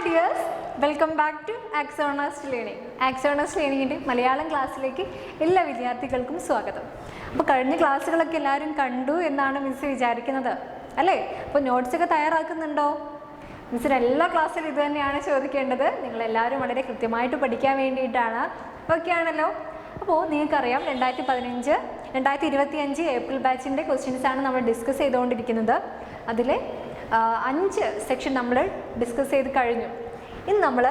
dears, welcome back to Axonas Learning. Axonas Learning Malayalam ക്ലാസ്സിലേക്ക് എല്ലാ വിദ്യാർത്ഥികൾക്കും സ്വാഗതം. അപ്പോൾ കഴിഞ്ഞ ക്ലാസ്സുകളൊക്കെ എല്ലാവരും കണ്ടു എന്നാണ് മിസ് വിചാരിക്കുന്നത് അല്ലേ? അപ്പോൾ നോട്ട്സ് ഒക്കെ തയ്യാറാക്കുന്നുണ്ടോ? മിസ്സിന് എല്ലാ ക്ലാസ്സിലും ഇത് തന്നെയാണ് ചോദിക്കേണ്ടത്. നിങ്ങളെല്ലാവരും വളരെ കൃത്യമായിട്ട് പഠിക്കാൻ വേണ്ടിയിട്ടാണ്. ഓക്കെ ആണല്ലോ? അപ്പോൾ നിങ്ങൾക്കറിയാം 2025 ഏപ്രിൽ ബാച്ചിൻ്റെ ക്വസ്റ്റ്യൻസാണ് നമ്മൾ ഡിസ്കസ് ചെയ്തുകൊണ്ടിരിക്കുന്നത്. അതിൽ 5 സെക്ഷൻ നമ്മൾ ഡിസ്കസ് ചെയ്ത് കഴിഞ്ഞു. ഇന്ന് നമ്മൾ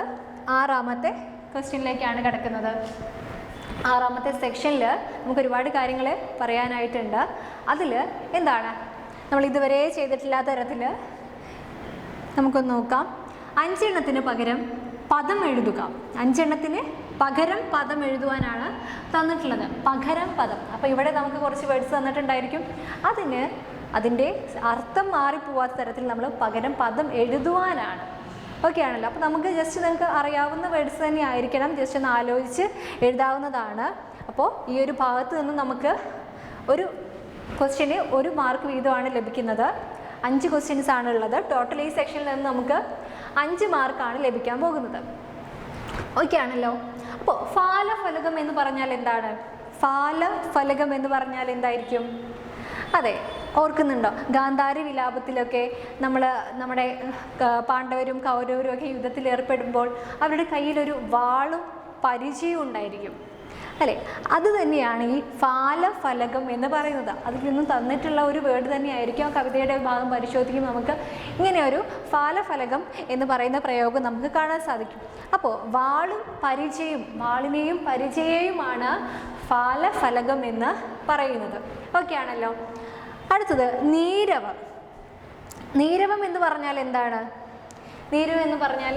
6ാമത്തെ ക്വസ്റ്റ്യനിലേക്കാണ് കിടക്കുന്നത്. 6ാമത്തെ സെക്ഷനിൽ നമുക്ക് ഒരുപാട് കാര്യങ്ങൾ പറയാനായിട്ടുണ്ട്. അതിൽ എന്താണ് നമ്മൾ ഇതുവരെ ചെയ്തിട്ടില്ലാത്ത തരത്തിൽ നമുക്കൊന്ന് നോക്കാം. 5 എണ്ണത്തിന് പകരം പദം എഴുതുക. 5 എണ്ണത്തിന് പകരം പദം എഴുതുവാനാണ് തന്നിട്ടുള്ളത്. പകരം പദം. അപ്പോൾ ഇവിടെ നമുക്ക് കുറച്ച് വേർഡ്സ് തന്നിട്ടുണ്ടായിരിക്കും. അതിൻ്റെ അർത്ഥം മാറിപ്പോവാത്ത തരത്തിൽ നമ്മൾ പകരം പദം എഴുതുവാനാണ്. ഓക്കെ ആണല്ലോ? അപ്പോൾ നമുക്ക് ജസ്റ്റ് നിങ്ങൾക്ക് അറിയാവുന്ന വേർഡ്സ് തന്നെ ആയിരിക്കണം. ജസ്റ്റ് ഒന്ന് ആലോചിച്ച് എഴുതാവുന്നതാണ്. അപ്പോൾ ഈ ഒരു ഭാഗത്ത് നിന്ന് നമുക്ക് ഒരു ക്വസ്റ്റ്യന് 1 മാർക്ക് വീതമാണ് ലഭിക്കുന്നത്. 5 ക്വസ്റ്റ്യൻസ് ആണുള്ളത്. ടോട്ടൽ ഈ സെക്ഷനിൽ നിന്ന് നമുക്ക് 5 മാർക്കാണ് ലഭിക്കാൻ പോകുന്നത്. ഓക്കെ ആണല്ലോ? അപ്പോൾ ഫാലഫലകം എന്ന് പറഞ്ഞാൽ എന്താണ്? ഫാലഫലകം എന്ന് പറഞ്ഞാൽ എന്തായിരിക്കും? അതെ, ഓർക്കുന്നുണ്ടോ? ഗാന്ധാരി വിലാപത്തിലൊക്കെ നമ്മുടെ പാണ്ഡവരും കൗരവരും ഒക്കെ യുദ്ധത്തിൽ ഏർപ്പെടുമ്പോൾ അവരുടെ കയ്യിലൊരു വാളും പരിചയവും ഉണ്ടായിരിക്കും അല്ലേ? അത് തന്നെയാണ് ഈ ഫാലഫലകം എന്ന് പറയുന്നത്. അതിൽ നിന്നും തന്നിട്ടുള്ള ഒരു വേർഡ് തന്നെയായിരിക്കും. ആ കവിതയുടെ ഭാഗം പരിശോധിക്കുമ്പോൾ നമുക്ക് ഇങ്ങനെ ഒരു ഫാലഫലകം എന്ന് പറയുന്ന പ്രയോഗം നമുക്ക് കാണാൻ സാധിക്കും. അപ്പോൾ വാളിനെയും പരിചയവുമാണ് ഫാലഫലകം എന്ന് പറയുന്നത്. ഓക്കെ ആണല്ലോ? അടുത്തത് നീരവം. നീരവം എന്ന് പറഞ്ഞാൽ എന്താണ്? നീരവം എന്ന് പറഞ്ഞാൽ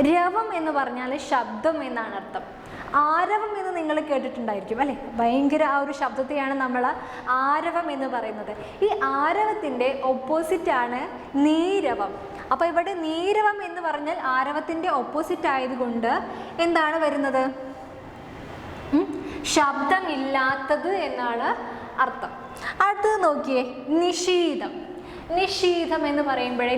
രവം എന്ന് പറഞ്ഞാൽ ശബ്ദം എന്നാണ് അർത്ഥം. ആരവം എന്ന് നിങ്ങൾ കേട്ടിട്ടുണ്ടായിരിക്കും അല്ലേ? ഭയങ്കര ആ ഒരു ശബ്ദത്തെയാണ് നമ്മൾ ആരവം എന്ന് പറയുന്നത്. ഈ ആരവത്തിൻ്റെ ഓപ്പോസിറ്റാണ് നീരവം. അപ്പോൾ ഇവിടെ നീരവം എന്ന് പറഞ്ഞാൽ ആരവത്തിൻ്റെ ഓപ്പോസിറ്റ് ആയതുകൊണ്ട് എന്താണ് വരുന്നത്? ശബ്ദമില്ലാത്തത് എന്നാണ് അർത്ഥം. അടുത്തത് നോക്കിയേ, നിഷീദം. നിഷീദം എന്ന് പറയുമ്പോഴേ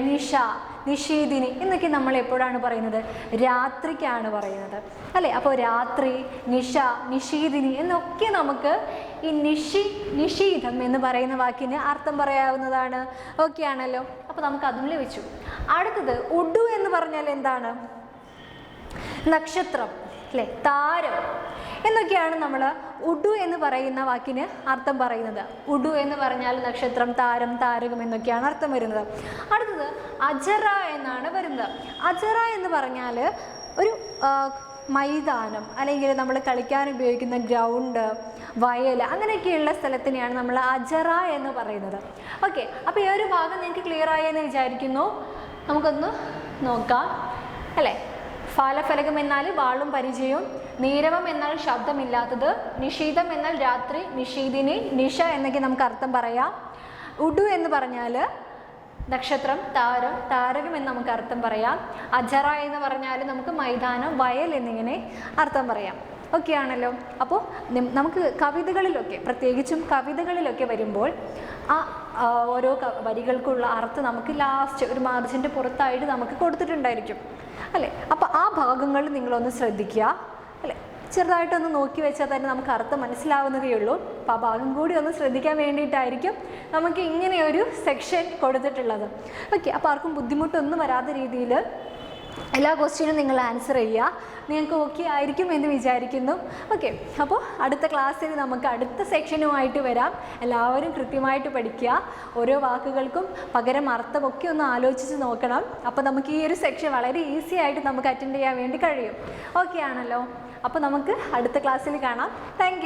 നിഷീദിനി എന്നൊക്കെ നമ്മൾ എപ്പോഴാണ് പറയുന്നത്? രാത്രിക്കാണ് പറയുന്നത് അല്ലേ? അപ്പോൾ രാത്രി, നിഷീദിനി എന്നൊക്കെ നമുക്ക് ഈ നിഷീദം എന്ന് പറയുന്ന വാക്കിന് അർത്ഥം പറയാവുന്നതാണ്. ഓക്കെ ആണല്ലോ? അപ്പോൾ നമുക്ക് അതും ലഭിച്ചു. അടുത്തത് ഉഡു എന്ന് പറഞ്ഞാൽ എന്താണ്? നക്ഷത്രം അല്ലേ? താരം എന്നൊക്കെയാണ് നമ്മൾ ഉഡു എന്ന് പറയുന്ന വാക്കിന് അർത്ഥം പറയുന്നത്. ഉഡു എന്ന് പറഞ്ഞാൽ നക്ഷത്രം, താരം, താരകം എന്നൊക്കെയാണ് അർത്ഥം വരുന്നത്. അടുത്തത് അജറ എന്നാണ് വരുന്നത്. അജറ എന്ന് പറഞ്ഞാൽ ഒരു മൈതാനം അല്ലെങ്കിൽ നമ്മൾ കളിക്കാൻ ഉപയോഗിക്കുന്ന ഗ്രൗണ്ട്, വയൽ, അങ്ങനെയൊക്കെയുള്ള സ്ഥലത്തിനെയാണ് നമ്മൾ അജറ എന്ന് പറയുന്നത്. ഓക്കെ, അപ്പോൾ ഈ ഒരു ഭാഗം നിങ്ങൾക്ക് ക്ലിയർ ആയെന്ന് വിചാരിക്കുന്നു. നമുക്കൊന്ന് നോക്കാം അല്ലേ? ഫാലഫലകം എന്നാൽ വാളും പരിചയവും, നീരവം എന്നാൽ ശബ്ദമില്ലാത്തത്, നിഷീദം എന്നാൽ രാത്രി, നിഷീദിനി, നിഷ എന്നൊക്കെ നമുക്ക് അർത്ഥം പറയാം. ഉഡു എന്ന് പറഞ്ഞാൽ നക്ഷത്രം, താരകം എന്ന് നമുക്ക് അർത്ഥം പറയാം. അജറ എന്ന് പറഞ്ഞാൽ നമുക്ക് മൈതാനം, വയൽ എന്നിങ്ങനെ അർത്ഥം പറയാം. ഓക്കെ ആണല്ലോ? അപ്പോൾ നമുക്ക് കവിതകളിലൊക്കെ, പ്രത്യേകിച്ചും കവിതകളിലൊക്കെ വരുമ്പോൾ ആ ഓരോ വരികൾക്കുള്ള അർത്ഥം നമുക്ക് ലാസ്റ്റ് ഒരു മാർജിൻ്റെ പുറത്തായിട്ട് നമുക്ക് കൊടുത്തിട്ടുണ്ടായിരിക്കും അല്ലേ? അപ്പോൾ ആ ഭാഗങ്ങൾ നിങ്ങളൊന്ന് ശ്രദ്ധിക്കുക അല്ലേ? ചെറുതായിട്ടൊന്ന് നോക്കി വെച്ചാൽ തന്നെ നമുക്ക് അർത്ഥം മനസ്സിലാവുന്നതേ ഉള്ളൂ. അപ്പോൾ ആ ഭാഗം കൂടി ഒന്ന് ശ്രദ്ധിക്കാൻ വേണ്ടിയിട്ടായിരിക്കും നമുക്ക് ഇങ്ങനെയൊരു സെക്ഷൻ കൊടുത്തിട്ടുള്ളത്. ഓക്കെ, അപ്പോൾ ആർക്കും ബുദ്ധിമുട്ടൊന്നും വരാത്ത രീതിയിൽ എല്ലാ ക്വസ്റ്റ്യനും നിങ്ങൾ ആൻസർ ചെയ്യുക. നിങ്ങൾക്ക് ഓക്കെ ആയിരിക്കും എന്ന് വിചാരിക്കുന്നു. ഓക്കെ, അപ്പോൾ അടുത്ത ക്ലാസ്സിൽ നമുക്ക് അടുത്ത സെക്ഷനുമായിട്ട് വരാം. എല്ലാവരും കൃത്യമായിട്ട് പഠിക്കുക. ഓരോ വാക്കുകൾക്കും പകരം അർത്ഥമൊക്കെ ഒന്ന് ആലോചിച്ച് നോക്കണം. അപ്പോൾ നമുക്ക് ഈ ഒരു സെക്ഷൻ വളരെ ഈസി ആയിട്ട് നമുക്ക് അറ്റൻഡ് ചെയ്യാൻ വേണ്ടി കഴിയും. ഓക്കെ ആണല്ലോ? അപ്പോൾ നമുക്ക് അടുത്ത ക്ലാസ്സിൽ കാണാം. താങ്ക്